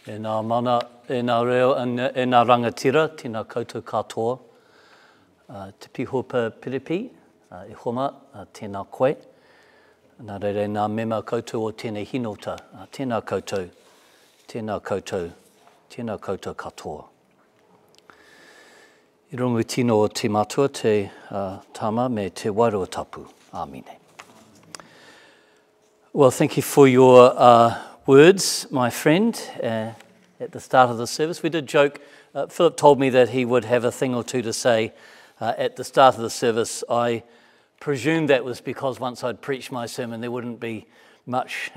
E nā mana, e nā reo, e nā rangatira, tēnā koutou katoa. Te pihopa piripi, e homa, tēnā koe. Nā reire nā mema koutou o tēnei hinota, tēnā koutou, tēnā koutou, tēnā koutou katoa. I rungu tino o te matua, te tama me te wairua tapu. Āmine. Well, thank you for your words, my friend, at the start of the service. We did joke, Philip told me that he would have a thing or two to say at the start of the service. I presumed that was because once I'd preached my sermon, there wouldn't be much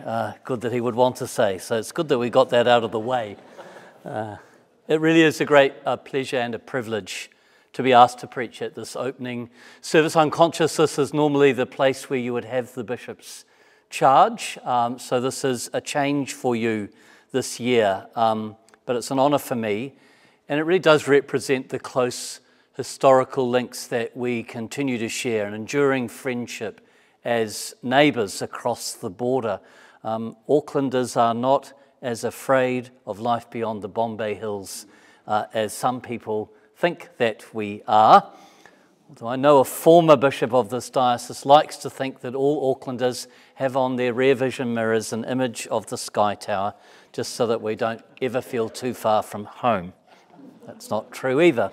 good that he would want to say. So it's good that we got that out of the way. It really is a great pleasure and a privilege to be asked to preach at this opening service. I'm conscious this is normally the place where you would have the bishop's charge, so this is a change for you this year, but it's an honour for me, and it really does represent the close historical links that we continue to share, an enduring friendship as neighbours across the border. Aucklanders are not as afraid of life beyond the Bombay Hills as some people think that we are. Although I know a former bishop of this diocese likes to think that all Aucklanders have on their rear vision mirrors an image of the Sky Tower, just so that we don't ever feel too far from home. That's not true either.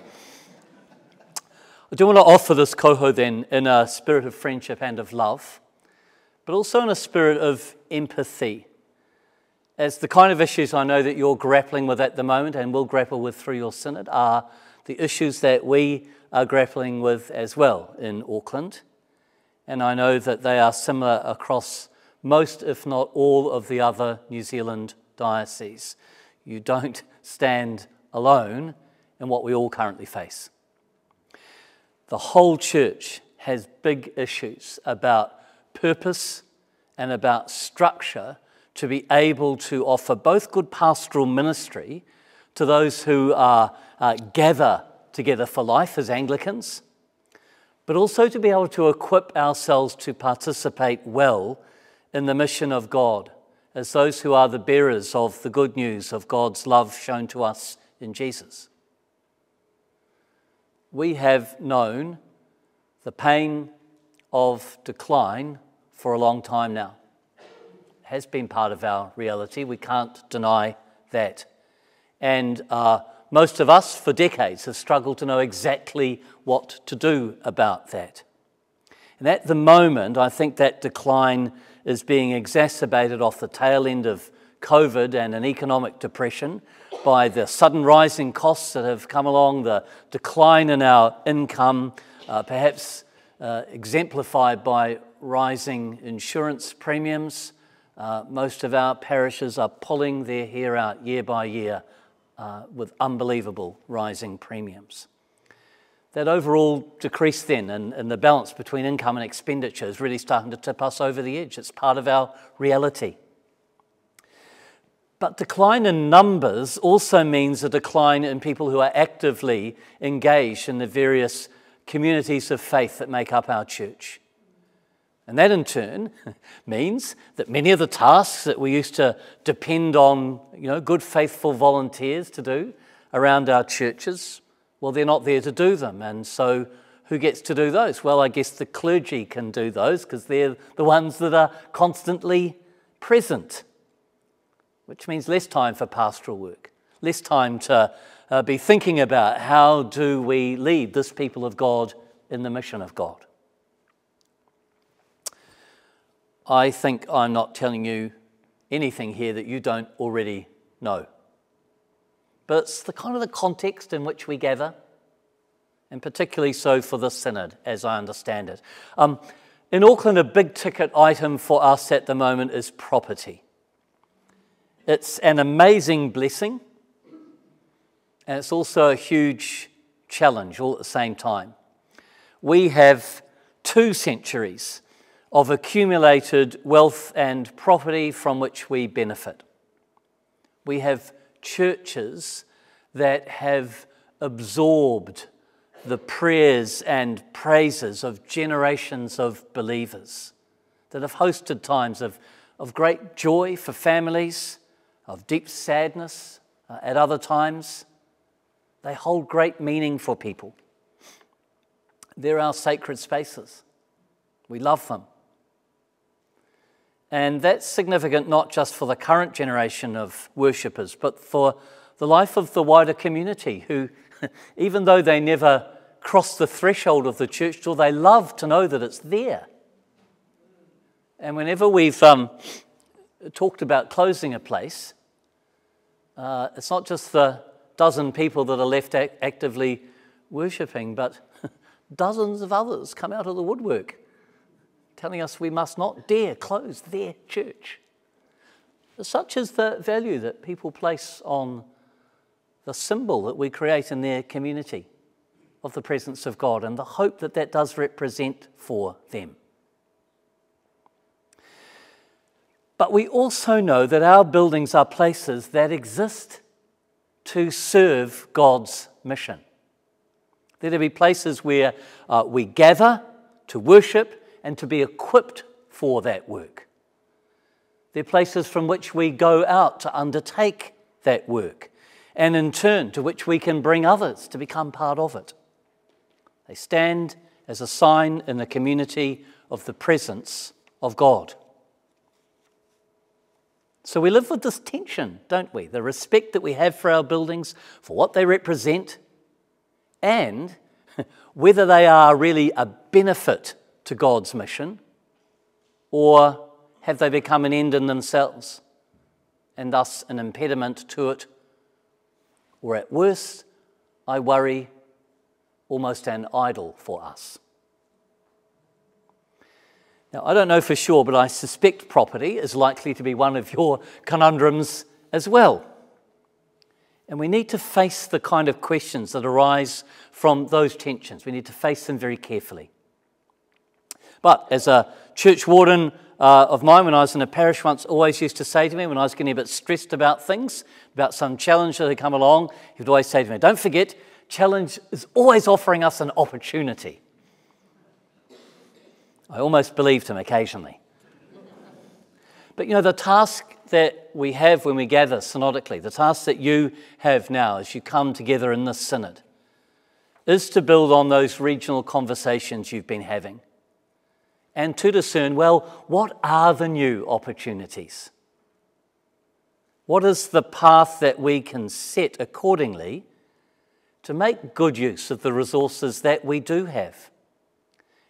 I do want to offer this koho then in a spirit of friendship and of love, but also in a spirit of empathy, as the kind of issues I know that you're grappling with at the moment and will grapple with through your synod are the issues that we are grappling with as well in Auckland, and I know that they are similar across most, if not all, of the other New Zealand dioceses. You don't stand alone in what we all currently face. The whole church has big issues about purpose and about structure to be able to offer both good pastoral ministry to those who are gather together for life as Anglicans, but also to be able to equip ourselves to participate well in the mission of God as those who are the bearers of the good news of God's love shown to us in Jesus. We have known the pain of decline for a long time now. It has been part of our reality. We can't deny that. And most of us, for decades, have struggled to know exactly what to do about that. And at the moment, I think that decline is being exacerbated off the tail end of COVID and an economic depression by the sudden rising costs that have come along, the decline in our income, perhaps exemplified by rising insurance premiums. Most of our parishes are pulling their hair out year by year with unbelievable rising premiums. That overall decrease then in the balance between income and expenditure is really starting to tip us over the edge. It's part of our reality. But decline in numbers also means a decline in people who are actively engaged in the various communities of faith that make up our church. And that in turn means that many of the tasks that we used to depend on, good faithful volunteers to do around our churches, well, they're not there to do them. And so who gets to do those? Well, I guess the clergy can do those because they're the ones that are constantly present, which means less time for pastoral work, less time to be thinking about how do we lead this people of God in the mission of God. I think I'm not telling you anything here that you don't already know. But it's the kind of the context in which we gather, and particularly so for this synod, as I understand it. In Auckland, a big ticket item for us at the moment is property. It's an amazing blessing, and it's also a huge challenge all at the same time. We have 2 centuries of accumulated wealth and property from which we benefit. We have churches that have absorbed the prayers and praises of generations of believers, that have hosted times of great joy for families, of deep sadness, At other times, they hold great meaning for people. They're our sacred spaces. We love them. And that's significant not just for the current generation of worshippers, but for the life of the wider community who, even though they never cross the threshold of the church door, they love to know that it's there. And whenever we've talked about closing a place, it's not just the dozen people that are left actively worshipping, but dozens of others come out of the woodwork telling us we must not dare close their church. Such is the value that people place on the symbol that we create in their community of the presence of God and the hope that that does represent for them. But we also know that our buildings are places that exist to serve God's mission. They're to be places where we gather to worship and to be equipped for that work. They're places from which we go out to undertake that work, and in turn to which we can bring others to become part of it. They stand as a sign in the community of the presence of God. So we live with this tension, don't we? The respect that we have for our buildings, for what they represent, and whether they are really a benefit to God's mission, or have they become an end in themselves and thus an impediment to it, or at worst, I worry, almost an idol for us. Now, I don't know for sure, but I suspect property is likely to be one of your conundrums as well. And we need to face the kind of questions that arise from those tensions. We need to face them very carefully. But as a church warden of mine when I was in a parish once always used to say to me when I was getting a bit stressed about things, about some challenge that had come along, he would always say to me, don't forget, challenge is always offering us an opportunity. I almost believed him occasionally. But you know, the task that we have when we gather synodically, the task that you have now as you come together in this synod, is to build on those regional conversations you've been having and to discern, well, what are the new opportunities? What is the path that we can set accordingly to make good use of the resources that we do have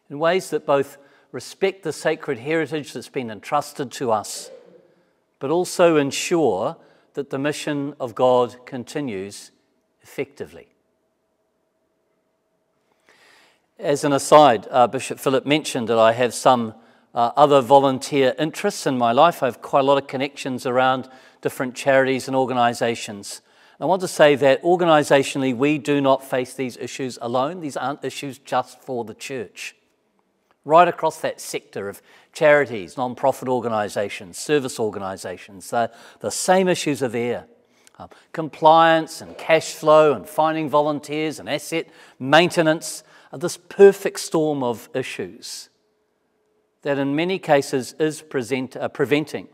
in ways that both respect the sacred heritage that's been entrusted to us, but also ensure that the mission of God continues effectively. As an aside, Bishop Philip mentioned that I have some other volunteer interests in my life. I have quite a lot of connections around different charities and organisations. I want to say that organisationally we do not face these issues alone. These aren't issues just for the church. Right across that sector of charities, non-profit organisations, service organisations, the same issues are there. Compliance and cash flow and finding volunteers and asset maintenance are this perfect storm of issues that in many cases is preventing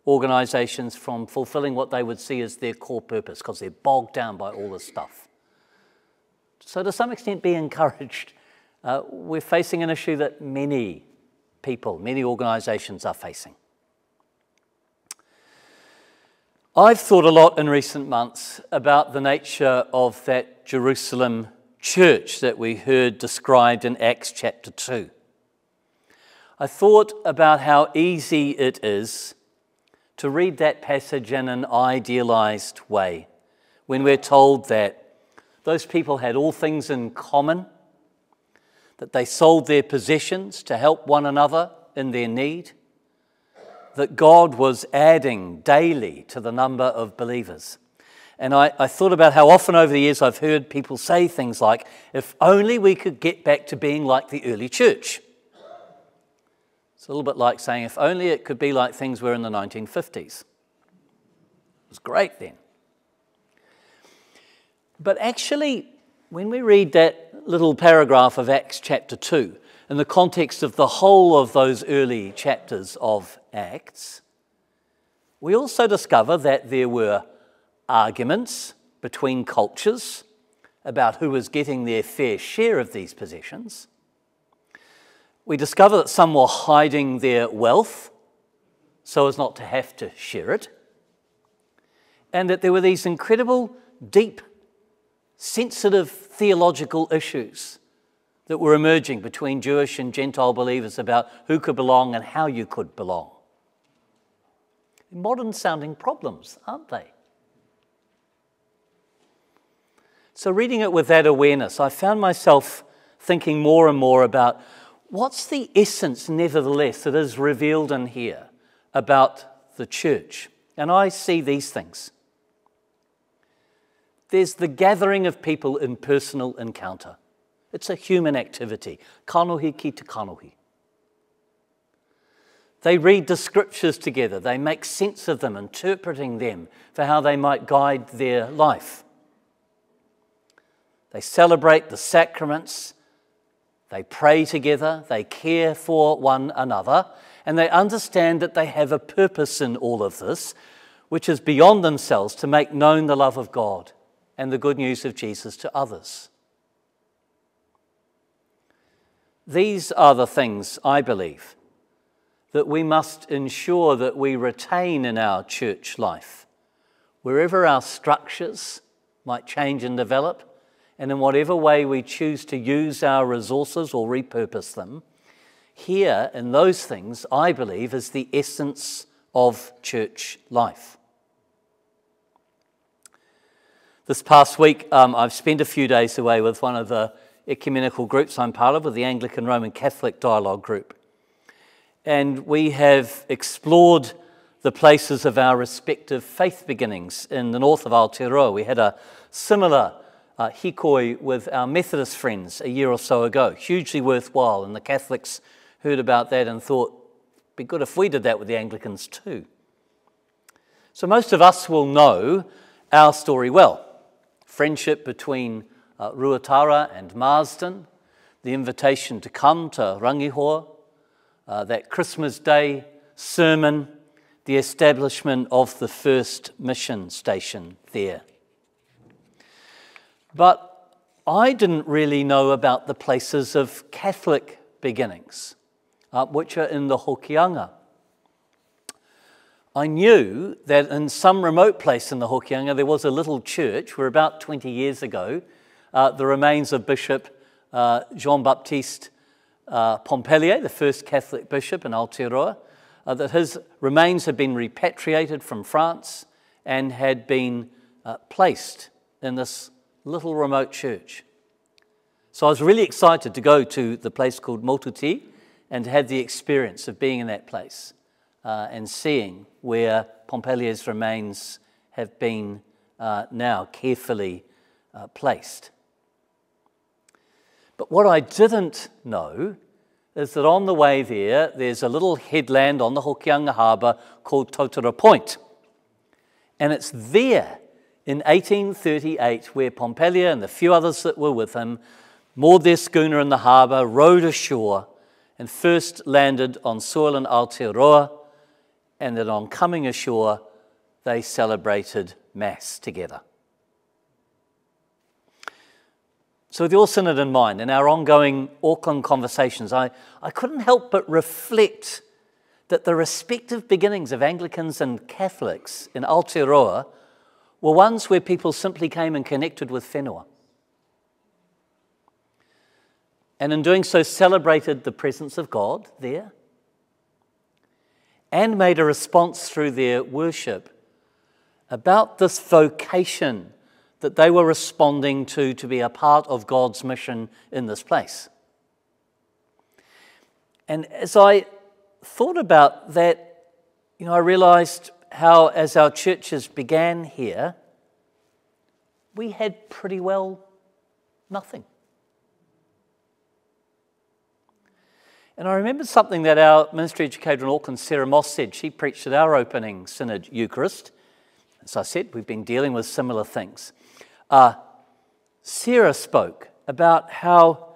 organisations from fulfilling what they would see as their core purpose because they're bogged down by all this stuff. So to some extent be encouraged. We're facing an issue that many people, many organisations are facing. I've thought a lot in recent months about the nature of that Jerusalem church that we heard described in Acts chapter 2. I thought about how easy it is to read that passage in an idealised way when we're told that those people had all things in common, that they sold their possessions to help one another in their need, that God was adding daily to the number of believers. And I thought about how often over the years I've heard people say things like, if only we could get back to being like the early church. It's a little bit like saying, if only it could be like things were in the 1950s. It was great then. But actually, when we read that little paragraph of Acts chapter 2, in the context of the whole of those early chapters of Acts, we also discover that there were arguments between cultures about who was getting their fair share of these possessions. We discover that some were hiding their wealth so as not to have to share it, and that there were these incredible, deep, sensitive theological issues that were emerging between Jewish and Gentile believers about who could belong and how you could belong. Modern-sounding problems, aren't they? So reading it with that awareness, I found myself thinking more and more about what's the essence, nevertheless, that is revealed in here about the church. And I see these things. There's the gathering of people in personal encounter. It's a human activity. Kanohi ki te kanohi. They read the scriptures together. They make sense of them, interpreting them for how they might guide their life. They celebrate the sacraments. They pray together. They care for one another. And they understand that they have a purpose in all of this, which is beyond themselves, to make known the love of God and the good news of Jesus to others. These are the things, I believe, that we must ensure that we retain in our church life, wherever our structures might change and develop, and in whatever way we choose to use our resources or repurpose them. Here, in those things, I believe, is the essence of church life. This past week, I've spent a few days away with one of the ecumenical groups I'm part of, with the Anglican Roman Catholic Dialogue Group. And we have explored the places of our respective faith beginnings in the north of Aotearoa. We had a similar hikoi with our Methodist friends a year or so ago, hugely worthwhile, and the Catholics heard about that and thought, it'd be good if we did that with the Anglicans too. So most of us will know our story well. Friendship between Ruatara and Marsden, the invitation to come to Rangihoa, that Christmas Day sermon, the establishment of the first mission station there. But I didn't really know about the places of Catholic beginnings, which are in the Hokianga. I knew that in some remote place in the Hokianga there was a little church where about 20 years ago the remains of Bishop Jean-Baptiste Pompellier, the first Catholic bishop in Aotearoa, that his remains had been repatriated from France and had been placed in this little remote church. So I was really excited to go to the place called Motuti and to have the experience of being in that place and seeing where Pompellier's remains have been now carefully placed. But what I didn't know is that on the way there, there's a little headland on the Hokianga Harbour called Totara Point. And it's there in 1838 where Pompellier and the few others that were with him moored their schooner in the harbour, rowed ashore, and first landed on soil in Aotearoa, and then on coming ashore, they celebrated Mass together. So with your Synod in mind, in our ongoing Auckland conversations, I couldn't help but reflect that the respective beginnings of Anglicans and Catholics in Aotearoa were ones where people simply came and connected with whenua. And in doing so, celebrated the presence of God there and made a response through their worship about this vocation that they were responding to be a part of God's mission in this place. And as I thought about that, I realized how, as our churches began here, we had pretty well nothing. And I remember something that our ministry educator in Auckland, Sarah Moss, said. She preached at our opening Synod Eucharist. As I said, we've been dealing with similar things. Sarah spoke about how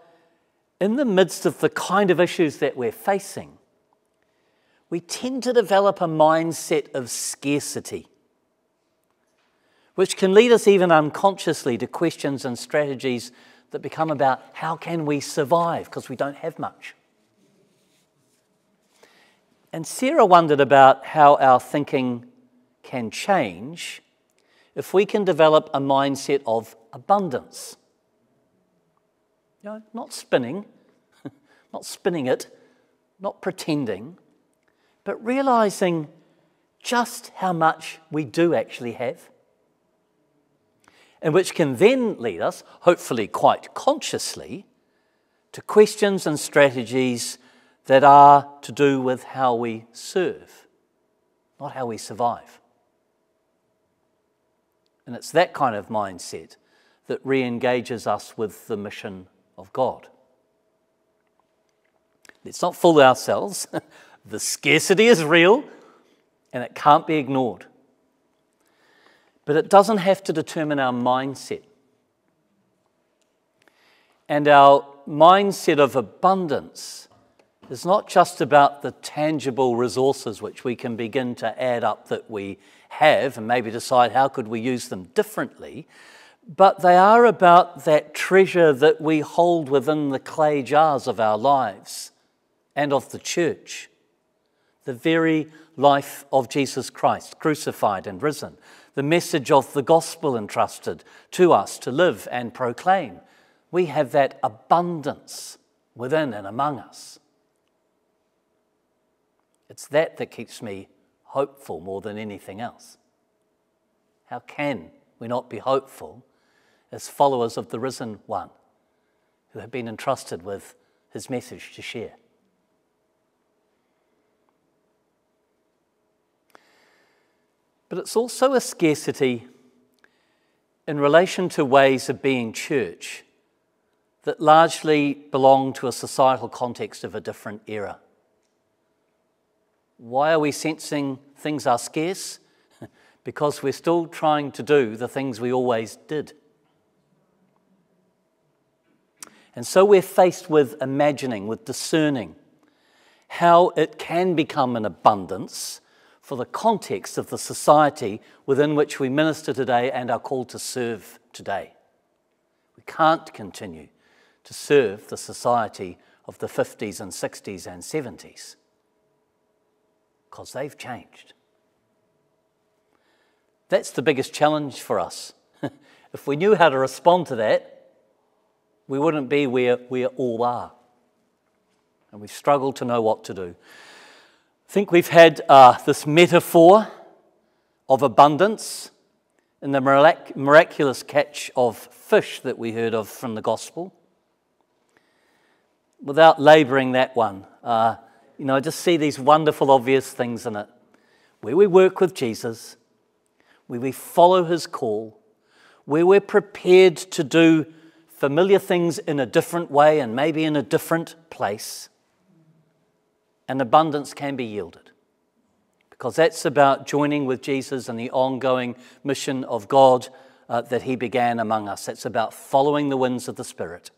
in the midst of the kind of issues that we're facing, we tend to develop a mindset of scarcity. which can lead us even unconsciously to questions and strategies that become about how can we survive because we don't have much. And Sarah wondered about how our thinking can change if we can develop a mindset of abundance. You know, not spinning, not spinning it, not pretending, but realizing just how much we do actually have, and which can then lead us, hopefully quite consciously, to questions and strategies that are to do with how we serve, not how we survive. And it's that kind of mindset that re-engages us with the mission of God. Let's not fool ourselves. The scarcity is real and it can't be ignored. But it doesn't have to determine our mindset. And our mindset of abundance is not just about the tangible resources which we can begin to add up that we have and maybe decide how could we use them differently, but they are about that treasure that we hold within the clay jars of our lives and of the church, the very life of Jesus Christ, crucified and risen, the message of the gospel entrusted to us to live and proclaim. We have that abundance within and among us. It's that keeps me hopeful more than anything else. How can we not be hopeful as followers of the risen one who have been entrusted with his message to share? But it's also a scarcity in relation to ways of being church that largely belong to a societal context of a different era. Why are we sensing things are scarce? Because we're still trying to do the things we always did. And so we're faced with imagining, with discerning how it can become an abundance for the context of the society within which we minister today and are called to serve today. We can't continue to serve the society of the 50s and 60s and 70s because they've changed. That's the biggest challenge for us. If we knew how to respond to that, we wouldn't be where we all are. And we've struggled to know what to do. I think we've had this metaphor of abundance in the miraculous catch of fish that we heard of from the gospel. Without labouring that one, I just see these wonderful, obvious things in it. Where we work with Jesus, where we follow his call, where we're prepared to do familiar things in a different way and maybe in a different place, and abundance can be yielded. Because that's about joining with Jesus in the ongoing mission of God that he began among us. That's about following the winds of the Spirit,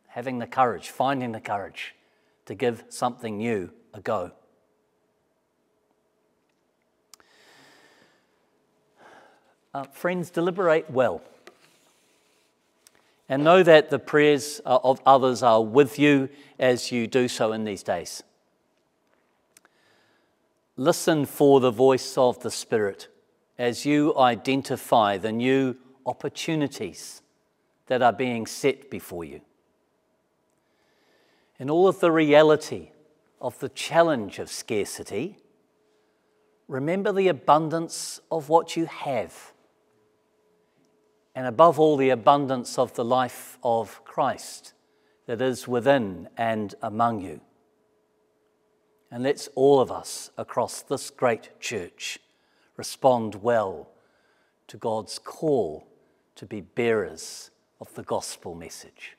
having the courage, finding the courage to give something new a go. Friends, deliberate well. And know that the prayers of others are with you as you do so in these days. Listen for the voice of the Spirit as you identify the new opportunities that are being set before you. In all of the reality of the challenge of scarcity, remember the abundance of what you have. And above all, the abundance of the life of Christ that is within and among you. And let's all of us across this great church respond well to God's call to be bearers of the gospel message.